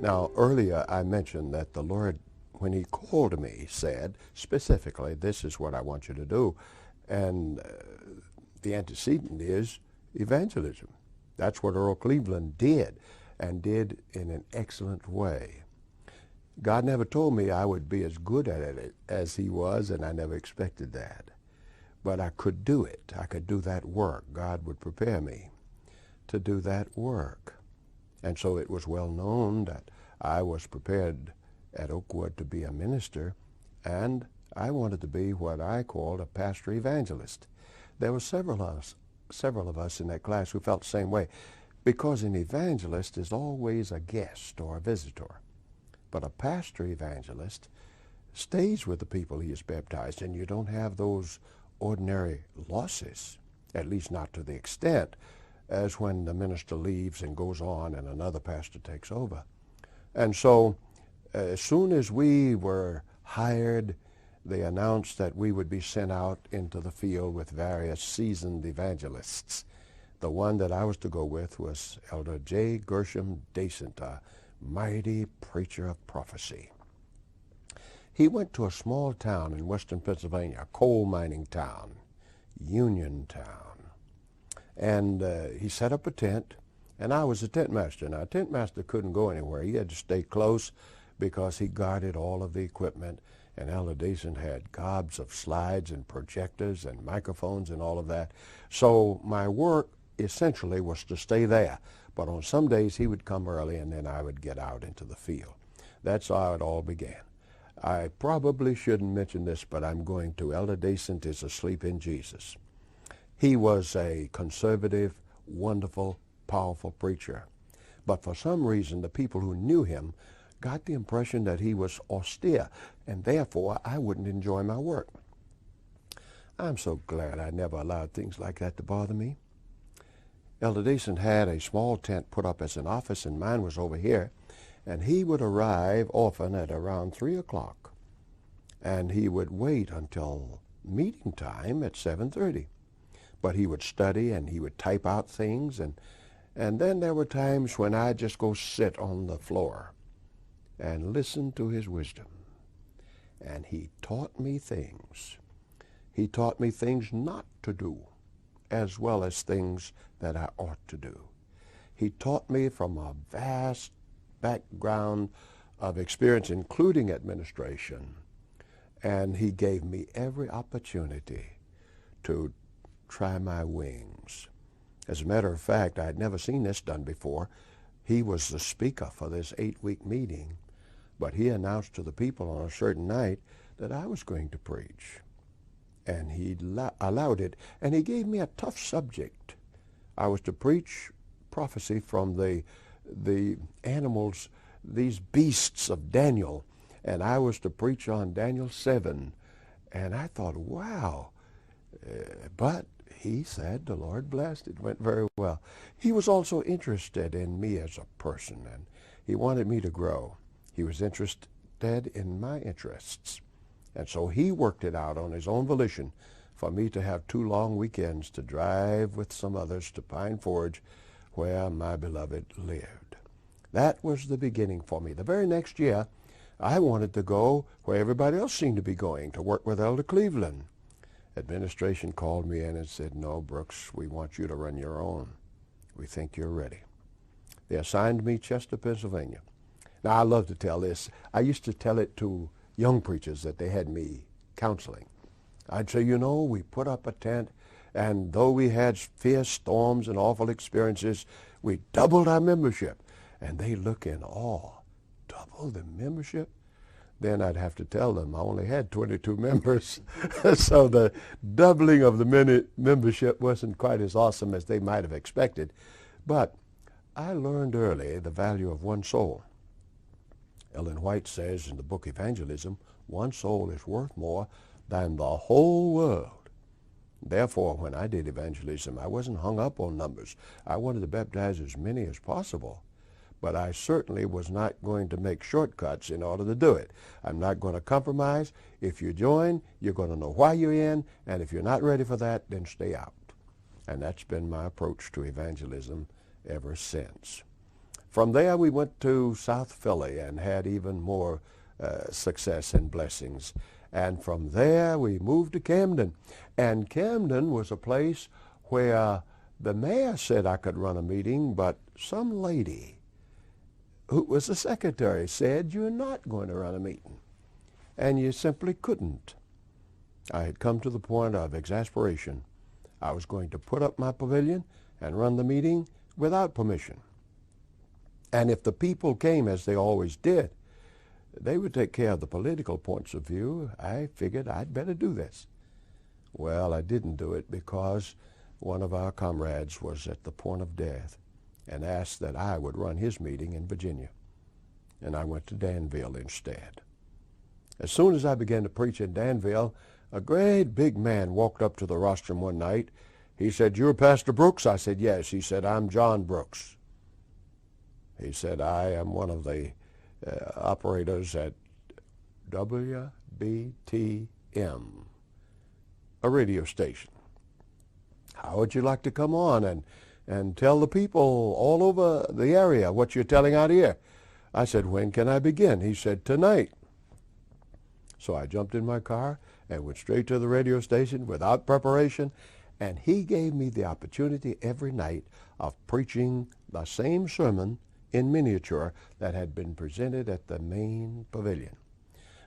Now, earlier I mentioned that the Lord, when He called me, said specifically, this is what I want you to do. And the antecedent is evangelism. That's what Earl Cleveland did, and did in an excellent way. God never told me I would be as good at it as he was, and I never expected that. But I could do it. I could do that work. God would prepare me to do that work. And so it was well known that I was prepared at Oakwood to be a minister, and I wanted to be what I called a pastor evangelist. There were several of us in that class who felt the same way, because an evangelist is always a guest or a visitor. But a pastor evangelist stays with the people he has baptized, and you don't have those ordinary losses, at least not to the extent as when the minister leaves and goes on and another pastor takes over. And so as soon as we were hired, they announced that we would be sent out into the field with various seasoned evangelists. The one that I was to go with was Elder J. Gershom Dasent, a mighty preacher of prophecy. He went to a small town in western Pennsylvania, a coal mining town, Uniontown. And he set up a tent, and I was a tent master. Now, a tent master couldn't go anywhere. He had to stay close because he guarded all of the equipment, and Elder Dasent had gobs of slides and projectors and microphones and all of that. So my work essentially was to stay there. But on some days he would come early, and then I would get out into the field. That's how it all began. I probably shouldn't mention this, but I'm going to. Elder Dasent is asleep in Jesus. He was a conservative, wonderful, powerful preacher. But for some reason, the people who knew him got the impression that he was austere, and therefore I wouldn't enjoy my work. I'm so glad I never allowed things like that to bother me. Elder Dasent had a small tent put up as an office, and mine was over here, and he would arrive often at around 3 o'clock, and he would wait until meeting time at 7:30. But he would study, and he would type out things, and then there were times when I'd just go sit on the floor and listen to his wisdom. And he taught me things. He taught me things not to do, as well as things that I ought to do. He taught me from a vast background of experience, including administration, and he gave me every opportunity to try my wings. As a matter of fact, I had never seen this done before. He was the speaker for this 8-week meeting, but he announced to the people on a certain night that I was going to preach. And he allowed it, and he gave me a tough subject. I was to preach prophecy from the animals, these beasts of Daniel, and I was to preach on Daniel 7. And I thought, wow. But he said, the Lord blessed. It went very well. He was also interested in me as a person, and he wanted me to grow. He was interested in my interests. And so he worked it out on his own volition for me to have 2 long weekends to drive with some others to Pine Forge, where my beloved lived. That was the beginning for me. The very next year, I wanted to go where everybody else seemed to be going, to work with Elder Cleveland. Administration called me in and said, no, Brooks, we want you to run your own. We think you're ready. They assigned me Chester, Pennsylvania. Now, I love to tell this. I used to tell it to young preachers that they had me counseling. I'd say, you know, we put up a tent, and though we had fierce storms and awful experiences, we doubled our membership. And they look in awe. Double the membership? Then I'd have to tell them I only had 22 members. So the doubling of the membership wasn't quite as awesome as they might have expected. But I learned early the value of one soul. Ellen White says in the book Evangelism, one soul is worth more than the whole world. Therefore, when I did evangelism, I wasn't hung up on numbers. I wanted to baptize as many as possible. But I certainly was not going to make shortcuts in order to do it. I'm not going to compromise. If you join, you're going to know why you're in, and if you're not ready for that, then stay out. And that's been my approach to evangelism ever since. From there we went to South Philly and had even more success and blessings. And from there we moved to Camden. And Camden was a place where the mayor said I could run a meeting, but some lady who was the secretary said, "You're not going to run a meeting." And you simply couldn't. I had come to the point of exasperation. I was going to put up my pavilion and run the meeting without permission. And if the people came, as they always did, they would take care of the political points of view. I figured I'd better do this. Well, I didn't do it because one of our comrades was at the point of death and asked that I would run his meeting in Virginia. And I went to Danville instead. As soon as I began to preach in Danville, a great big man walked up to the rostrum one night. He said, "You're Pastor Brooks?" I said, "Yes." He said, "I'm John Brooks." He said, "I am one of the operators at WBTM, a radio station. How would you like to come on and tell the people all over the area what you're telling out here?" I said, "When can I begin?" He said, "Tonight." So I jumped in my car and went straight to the radio station without preparation, and he gave me the opportunity every night of preaching the same sermon in miniature that had been presented at the main pavilion.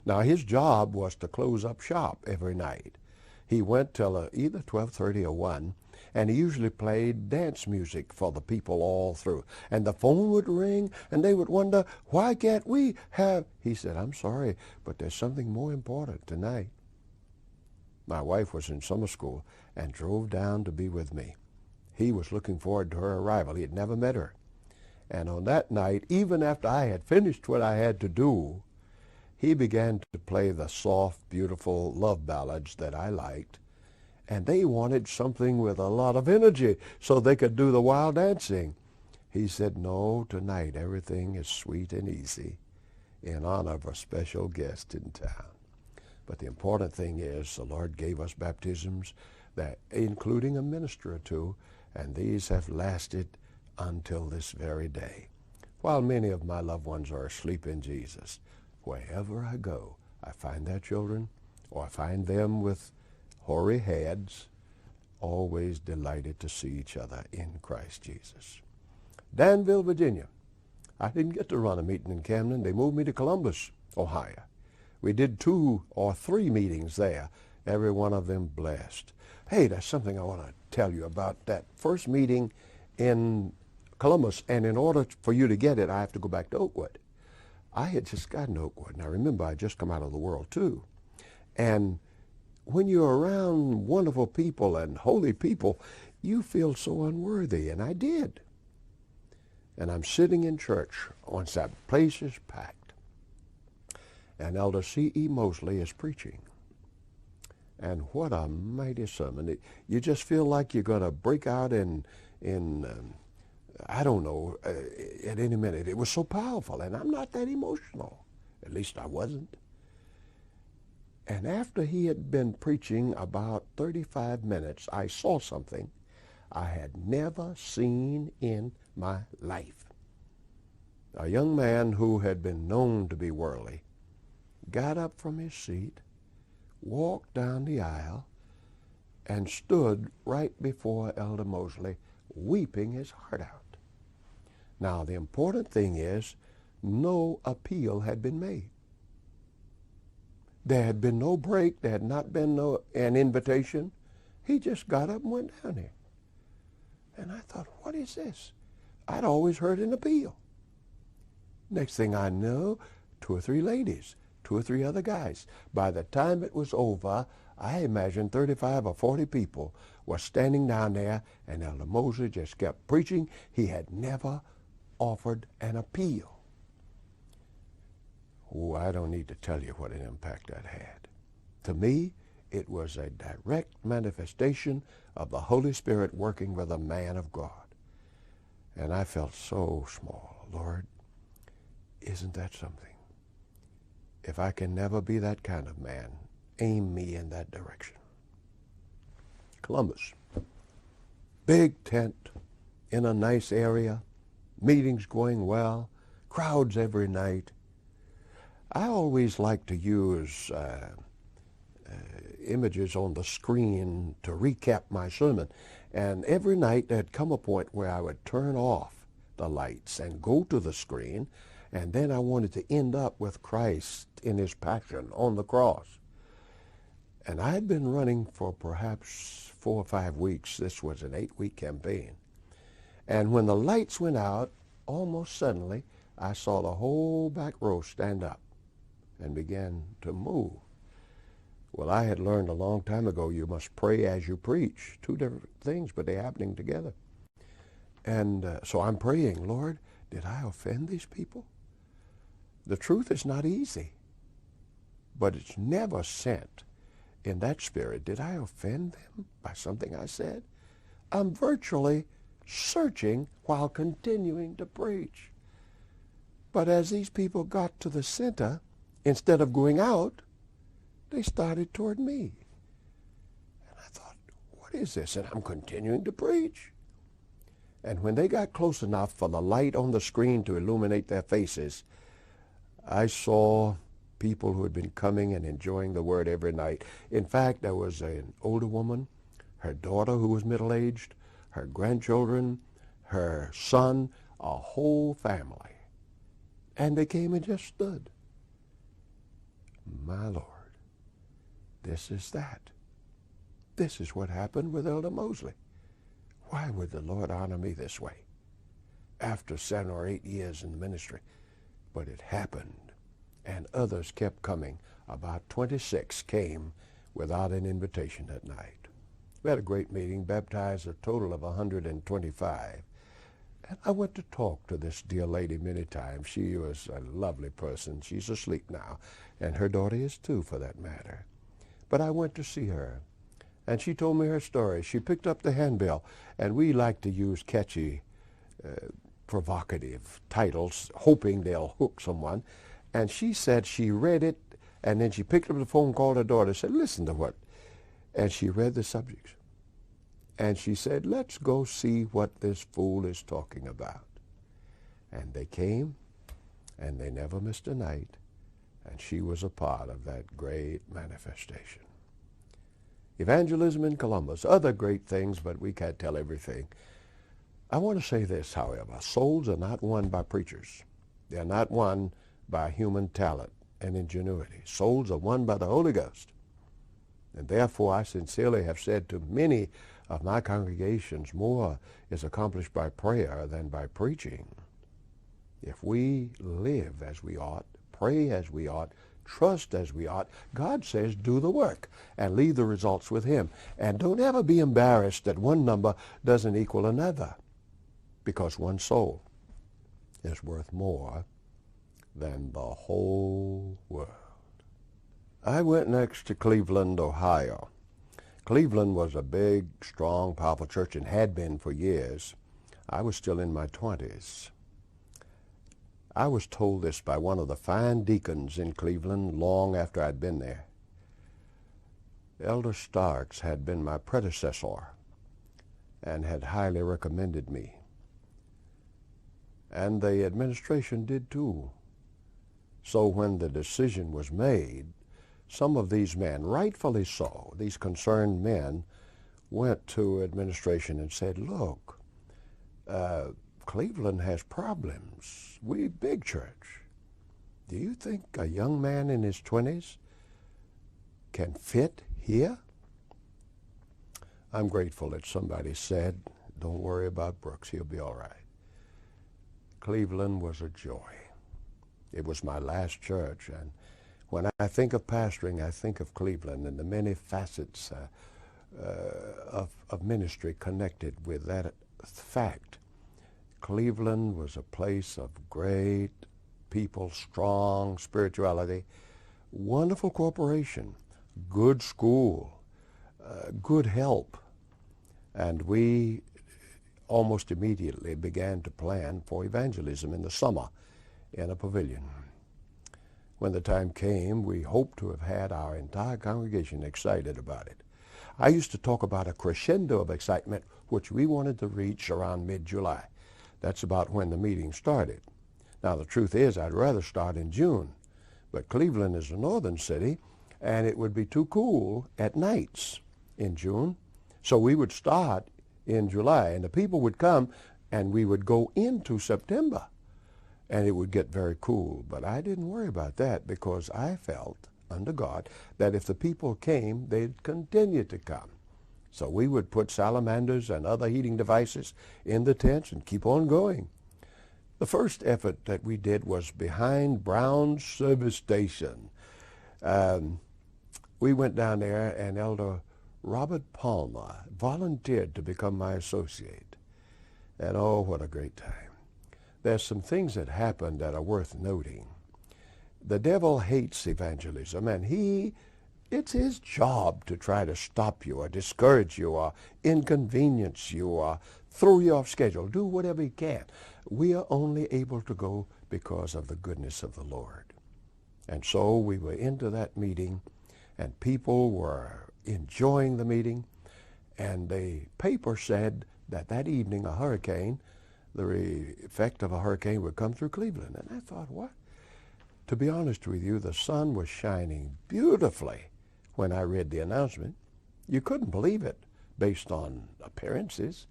Now his job was to close up shop every night. He went till either 12:30 or 1, and he usually played dance music for the people all through. And the phone would ring, and they would wonder, "Why can't we have..." He said, "I'm sorry, but there's something more important tonight." My wife was in summer school and drove down to be with me. He was looking forward to her arrival. He had never met her. And on that night, even after I had finished what I had to do, he began to play the soft, beautiful love ballads that I liked. And they wanted something with a lot of energy so they could do the wild dancing. He said, "No, tonight everything is sweet and easy in honor of a special guest in town." But the important thing is the Lord gave us baptisms, that including a minister or two, and these have lasted until this very day. While many of my loved ones are asleep in Jesus, wherever I go, I find their children, or I find them with hoary heads, always delighted to see each other in Christ Jesus. Danville, Virginia. I didn't get to run a meeting in Camden. They moved me to Columbus, Ohio. We did 2 or 3 meetings there, every one of them blessed. Hey, there's something I want to tell you about that first meeting in Columbus, and in order for you to get it, I have to go back to Oakwood. I had just gotten to Oakwood, and I remember I had just come out of the world too. And when you're around wonderful people and holy people, you feel so unworthy, and I did. And I'm sitting in church once that place is packed, and Elder C.E. Mosley is preaching. And what a mighty sermon. You just feel like you're going to break out in I don't know, at any minute. It was so powerful, and I'm not that emotional. At least I wasn't. And after he had been preaching about 35 minutes, I saw something I had never seen in my life. A young man who had been known to be worldly got up from his seat, walked down the aisle, and stood right before Elder Mosley, weeping his heart out. Now, the important thing is, no appeal had been made. There had been no break. There had not been an invitation. He just got up and went down there. And I thought, what is this? I'd always heard an appeal. Next thing I knew, 2 or 3 ladies, 2 or 3 other guys. By the time it was over, I imagined 35 or 40 people were standing down there, and Elder Mosley just kept preaching. He had never offered an appeal. Oh, I don't need to tell you what an impact that had. To me, it was a direct manifestation of the Holy Spirit working with a man of God. And I felt so small. Lord, isn't that something? If I can never be that kind of man, aim me in that direction. Columbus. Big tent in a nice area, meetings going well, crowds every night. I always like to use images on the screen to recap my sermon. And every night there'd come a point where I would turn off the lights and go to the screen, and then I wanted to end up with Christ in his passion on the cross. And I had been running for perhaps 4 or 5 weeks. This was an 8-week campaign. And when the lights went out, almost suddenly, I saw the whole back row stand up and began to move. Well, I had learned a long time ago you must pray as you preach. 2 different things, but they're happening together. And so I'm praying, Lord, did I offend these people? The truth is not easy, but it's never sent in that spirit. Did I offend them by something I said? I'm virtually searching while continuing to preach. But as these people got to the center, instead of going out, they started toward me. And I thought, what is this? And I'm continuing to preach. And when they got close enough for the light on the screen to illuminate their faces, I saw people who had been coming and enjoying the word every night. In fact, there was an older woman, her daughter who was middle-aged, her grandchildren, her son, a whole family. And they came and just stood. My Lord, this is that. This is what happened with Elder Mosley. Why would the Lord honor me this way after 7 or 8 years in the ministry? But it happened, and others kept coming. About 26 came without an invitation that night. We had a great meeting, baptized a total of 125. And I went to talk to this dear lady many times. She was a lovely person. She's asleep now, and her daughter is too, for that matter. But I went to see her, and she told me her story. She picked up the handbill, and we like to use catchy, provocative titles, hoping they'll hook someone. And she said she read it, and then she picked up the phone, called her daughter, said, listen to what. And she read the subjects. And she said, let's go see what this fool is talking about. And they came, and they never missed a night, and she was a part of that great manifestation. Evangelism in Columbus, other great things, but we can't tell everything. I want to say this, however. Souls are not won by preachers. They're not won by human talent and ingenuity. Souls are won by the Holy Ghost. And therefore, I sincerely have said to many of my congregations, more is accomplished by prayer than by preaching. If we live as we ought, pray as we ought, trust as we ought, God says do the work and leave the results with him. And don't ever be embarrassed that one number doesn't equal another, because one soul is worth more than the whole world. I went next to Cleveland, Ohio. Cleveland was a big, strong, powerful church and had been for years. I was still in my 20s. I was told this by one of the fine deacons in Cleveland long after I'd been there. Elder Starks had been my predecessor and had highly recommended me. And the administration did too. So when the decision was made, some of these men, rightfully so, these concerned men, went to administration and said, look, Cleveland has problems. We big church. Do you think a young man in his 20s can fit here? I'm grateful that somebody said, don't worry about Brooks, he'll be all right. Cleveland was a joy. It was my last church, and when I think of pastoring, I think of Cleveland and the many facets of ministry connected with that fact. Cleveland was a place of great people, strong spirituality, wonderful cooperation, good school, good help. And we almost immediately began to plan for evangelism in the summer in a pavilion. When the time came, we hoped to have had our entire congregation excited about it. I used to talk about a crescendo of excitement which we wanted to reach around mid-July. That's about when the meeting started. Now, the truth is, I'd rather start in June, but Cleveland is a northern city, and it would be too cool at nights in June. So we would start in July, and the people would come, and we would go into September, and it would get very cool. But I didn't worry about that because I felt under God that if the people came, they'd continue to come. So we would put salamanders and other heating devices in the tents and keep on going. The first effort that we did was behind Brown's service station. We went down there, and Elder Robert Palmer volunteered to become my associate. And oh, what a great time. There's some things that happened that are worth noting. The devil hates evangelism, and it's his job to try to stop you or discourage you or inconvenience you or throw you off schedule. Do whatever he can. We are only able to go because of the goodness of the Lord. And so we were into that meeting, and people were enjoying the meeting, and the paper said that that evening a hurricane, the effect of a hurricane would come through Cleveland. And I thought, what? To be honest with you, the sun was shining beautifully when I read the announcement. You couldn't believe it based on appearances.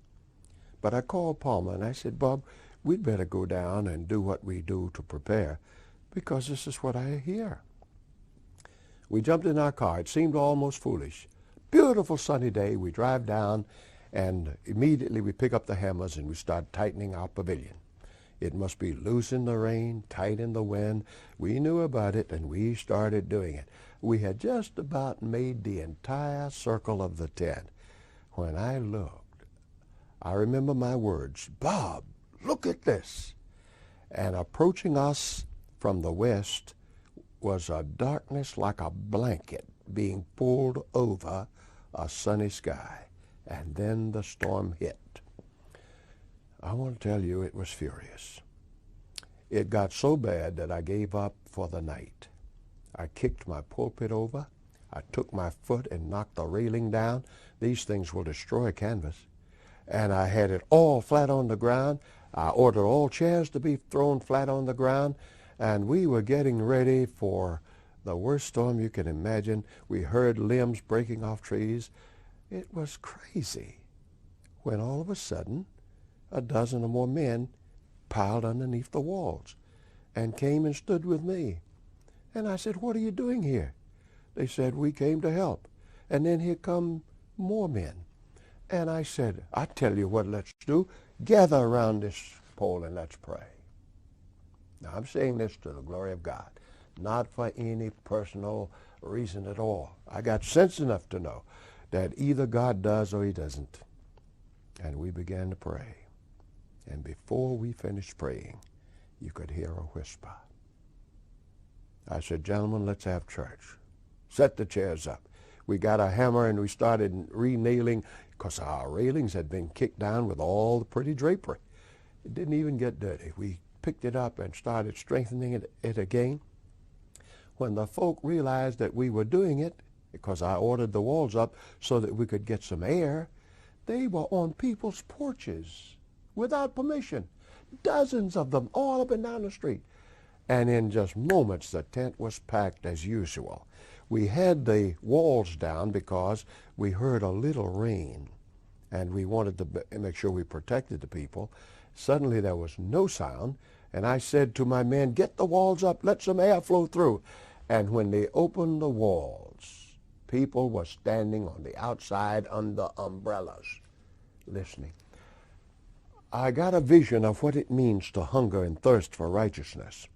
But I called Palmer and I said, Bob, we'd better go down and do what we do to prepare, because this is what I hear. We jumped in our car. It seemed almost foolish. Beautiful sunny day. We drive down, and immediately we pick up the hammers and we start tightening our pavilion. It must be loose in the rain, tight in the wind. We knew about it, and we started doing it. We had just about made the entire circle of the tent. When I looked, I remember my words, Bob, look at this. And approaching us from the west was a darkness like a blanket being pulled over a sunny sky. And then the storm hit. I want to tell you, it was furious. It got so bad that I gave up for the night. I kicked my pulpit over. I took my foot and knocked the railing down. These things will destroy canvas. And I had it all flat on the ground. I ordered all chairs to be thrown flat on the ground. And we were getting ready for the worst storm you can imagine. We heard limbs breaking off trees. It was crazy. When all of a sudden, a dozen or more men piled underneath the walls and came and stood with me. And I said, what are you doing here? They said, we came to help. And then here come more men. And I said, I tell you what let's do. Gather around this pole and let's pray. Now, I'm saying this to the glory of God, not for any personal reason at all. I got sense enough to know that either God does or he doesn't. And we began to pray. And before we finished praying, you could hear a whisper. I said, gentlemen, let's have church. Set the chairs up. We got a hammer and we started re-nailing, because our railings had been kicked down with all the pretty drapery. It didn't even get dirty. We picked it up and started strengthening it again. When the folk realized that we were doing it, because I ordered the walls up so that we could get some air, they were on people's porches without permission. Dozens of them all up and down the street. And in just moments, the tent was packed as usual. We had the walls down because we heard a little rain, and we wanted to make sure we protected the people. Suddenly there was no sound, and I said to my men, get the walls up, let some air flow through. And when they opened the walls, people were standing on the outside under umbrellas, listening. I got a vision of what it means to hunger and thirst for righteousness.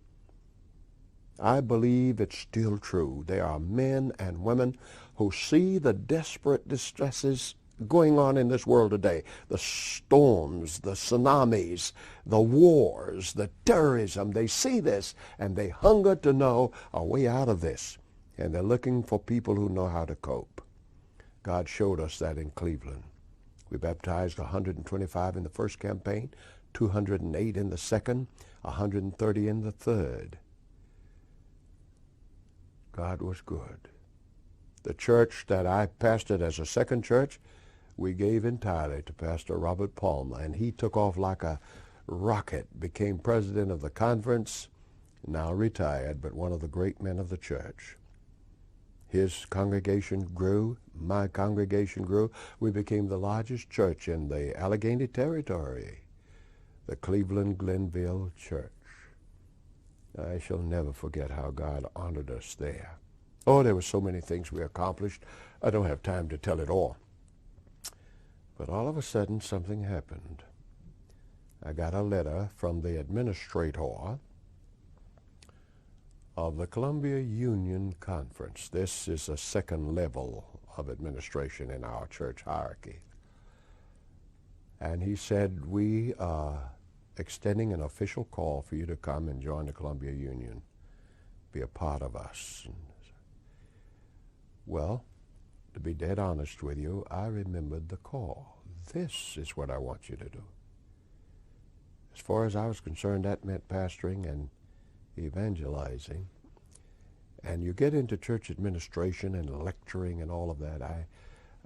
I believe it's still true. There are men and women who see the desperate distresses going on in this world today, the storms, the tsunamis, the wars, the terrorism. They see this and they hunger to know a way out of this. And they're looking for people who know how to cope. God showed us that in Cleveland. We baptized 125 in the first campaign, 208 in the second, 130 in the third. God was good. The church that I pastored as a second church, we gave entirely to Pastor Robert Palmer, and he took off like a rocket, became president of the conference, now retired, but one of the great men of the church. His congregation grew, my congregation grew. We became the largest church in the Allegheny Territory, the Cleveland Glenville Church. I shall never forget how God honored us there. Oh, there were so many things we accomplished. I don't have time to tell it all. But all of a sudden, something happened. I got a letter from the administrator of the Columbia Union Conference. This is a second level of administration in our church hierarchy. And he said, we are extending an official call for you to come and join the Columbia Union, be a part of us. Well, to be dead honest with you, I remembered the call. This is what I want you to do. As far as I was concerned, that meant pastoring and evangelizing. And you get into church administration and lecturing and all of that.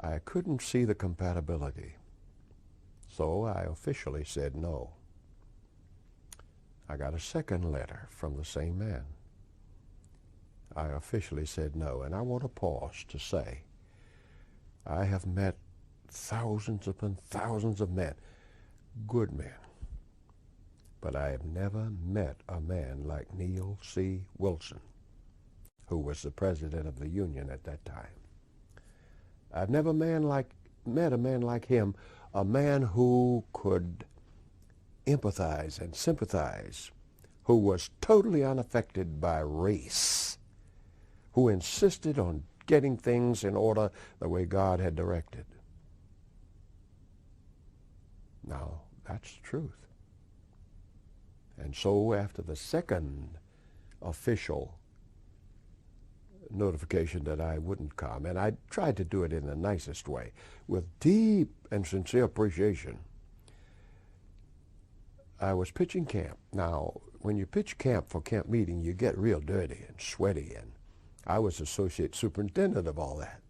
I couldn't see the compatibility. So I officially said no. I got a second letter from the same man. I officially said no. And I want to pause to say, I have met thousands upon thousands of men, good men. But I have never met a man like Neil C. Wilson, who was the president of the union at that time. I've never met a man like him, a man who could empathize and sympathize, who was totally unaffected by race, who insisted on getting things in order the way God had directed. Now, that's the truth. And so after the second official notification that I wouldn't come, and I tried to do it in the nicest way, with deep and sincere appreciation, I was pitching camp. Now, when you pitch camp for camp meeting, you get real dirty and sweaty, and I was associate superintendent of all that.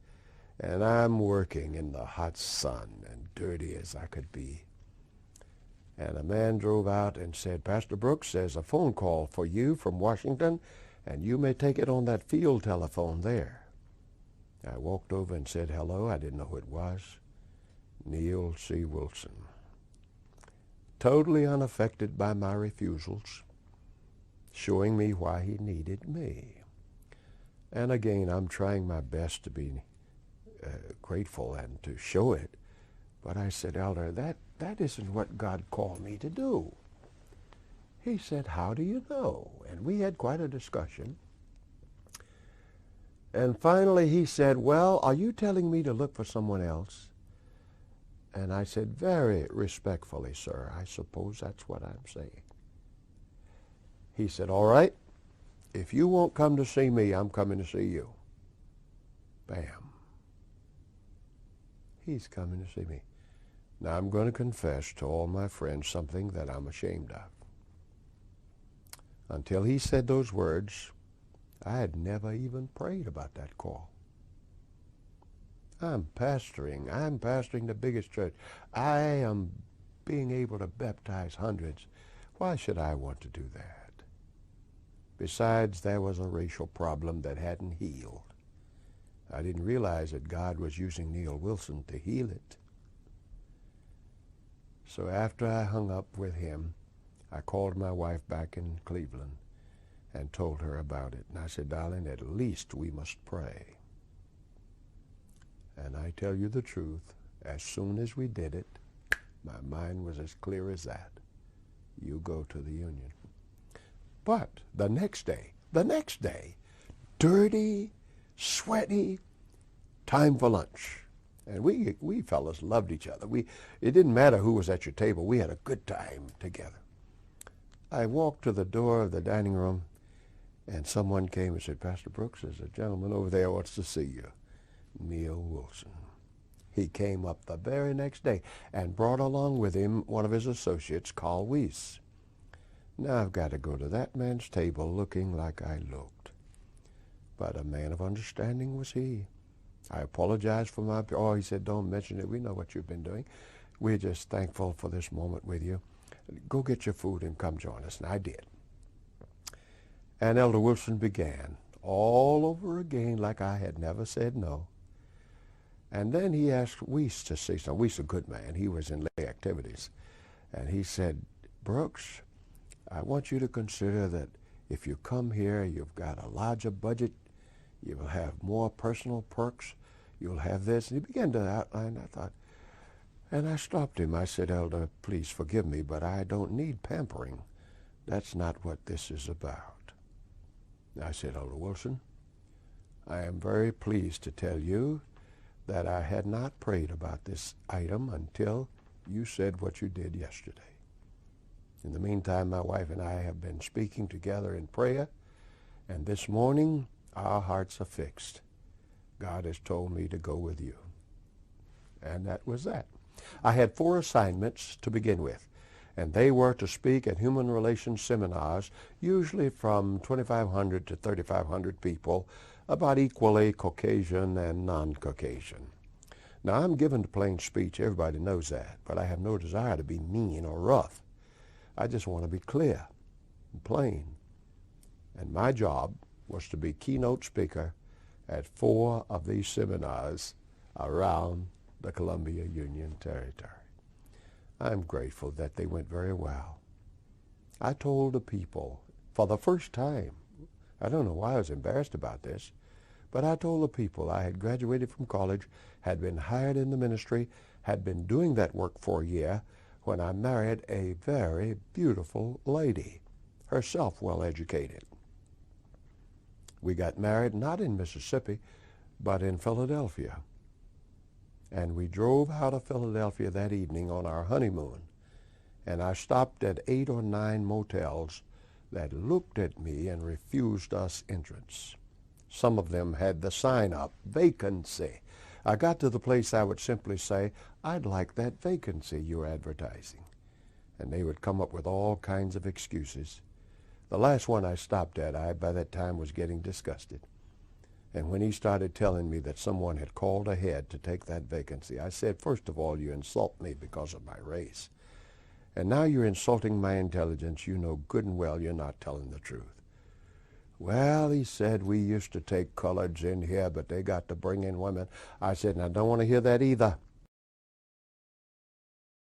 And I'm working in the hot sun and dirty as I could be. And a man drove out and said, Pastor Brooks, there's a phone call for you from Washington, and you may take it on that field telephone there. I walked over and said hello. I didn't know who it was. Neil C. Wilson. Totally unaffected by my refusals, showing me why he needed me. And again, I'm trying my best to be grateful and to show it. But I said, Elder, that isn't what God called me to do. He said, how do you know? And we had quite a discussion. And finally he said, well, are you telling me to look for someone else? And I said, very respectfully, sir, I suppose that's what I'm saying. He said, all right, if you won't come to see me, I'm coming to see you. Bam. He's coming to see me. Now I'm going to confess to all my friends something that I'm ashamed of. Until he said those words, I had never even prayed about that call. I'm pastoring the biggest church. I am being able to baptize hundreds. Why should I want to do that? Besides, there was a racial problem that hadn't healed. I didn't realize that God was using Neil Wilson to heal it. So after I hung up with him, I called my wife back in Cleveland and told her about it. And I said, darling, at least we must pray. And I tell you the truth, as soon as we did it, my mind was as clear as that. You go to the union. But the next day, dirty, sweaty, time for lunch. And we fellas loved each other. It didn't matter who was at your table. We had a good time together. I walked to the door of the dining room, and someone came and said, Pastor Brooks, there's a gentleman over there who wants to see you. Neil Wilson. He came up the very next day and brought along with him one of his associates, Carl Weiss. Now I've got to go to that man's table looking like I looked. But a man of understanding was he. I apologized for he said, don't mention it. We know what you've been doing. We're just thankful for this moment with you. Go get your food and come join us. And I did. And Elder Wilson began all over again like I had never said no. And then he asked Weiss to say something. Weiss, a good man. He was in lay activities. And he said, Brooks, I want you to consider that if you come here, you've got a larger budget. You will have more personal perks. You'll have this. And he began to outline. I thought, and I stopped him. I said, Elder, please forgive me, but I don't need pampering. That's not what this is about. I said, Elder Wilson, I am very pleased to tell you that I had not prayed about this item until you said what you did yesterday. In the meantime, my wife and I have been speaking together in prayer, and this morning our hearts are fixed. God has told me to go with you. And that was that. I had 4 assignments to begin with, and they were to speak at human relations seminars, usually from 2,500 to 3,500 people, about equally Caucasian and non-Caucasian. Now, I'm given to plain speech. Everybody knows that, but I have no desire to be mean or rough. I just want to be clear and plain. And my job was to be keynote speaker at 4 of these seminars around the Columbia Union Territory. I'm grateful that they went very well. I told the people for the first time, I don't know why I was embarrassed about this, but I told the people I had graduated from college, had been hired in the ministry, had been doing that work for a year when I married a very beautiful lady, herself well educated. We got married not in Mississippi, but in Philadelphia. And we drove out of Philadelphia that evening on our honeymoon. And I stopped at 8 or 9 motels that looked at me and refused us entrance. Some of them had the sign up, vacancy. I got to the place I would simply say, I'd like that vacancy you're advertising. And they would come up with all kinds of excuses. The last one I stopped at, I by that time was getting disgusted. And when he started telling me that someone had called ahead to take that vacancy, I said, first of all, you insult me because of my race. And now you're insulting my intelligence. You know good and well you're not telling the truth. Well, he said, we used to take coloreds in here, but they got to bring in women. I said, and I don't want to hear that either.